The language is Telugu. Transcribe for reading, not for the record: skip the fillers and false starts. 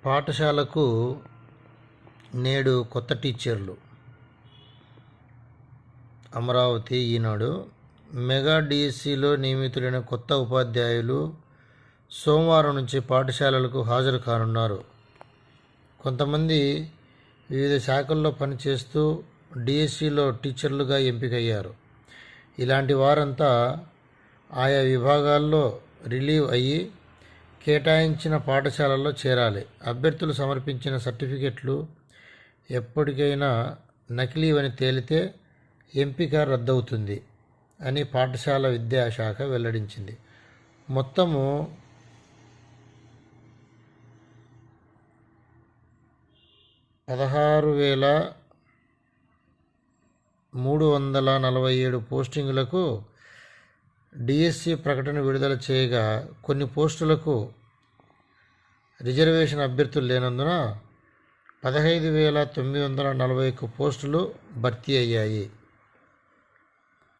పాఠశాలకు నేడు కొత్త టీచర్లు. అమరావతి ఈనాడు. మెగా డిఎస్సిలో నియమితులైన కొత్త ఉపాధ్యాయులు సోమవారం నుంచి పాఠశాలలకు హాజరు కానున్నారు. కొంతమంది వివిధ శాఖల్లో పనిచేస్తూ డిఎస్సిలో టీచర్లుగా ఎంపికయ్యారు. ఇలాంటి వారంతా ఆయా విభాగాల్లో రిలీవ్ అయ్యి కేటాయించిన పాఠశాలల్లో చేరాలి. అభ్యర్థులు సమర్పించిన సర్టిఫికెట్లు ఎప్పటికైనా నకిలీవని తేలితే ఎంపిక రద్దవుతుంది అని పాఠశాల విద్యాశాఖ వెల్లడించింది. మొత్తము 16,347 పోస్టింగులకు డిఎస్సి ప్రకటన విడుదల చేయగా కొన్ని పోస్టులకు రిజర్వేషన్ అభ్యర్థులు లేనందున 15,941 పోస్టులు భర్తీ అయ్యాయి.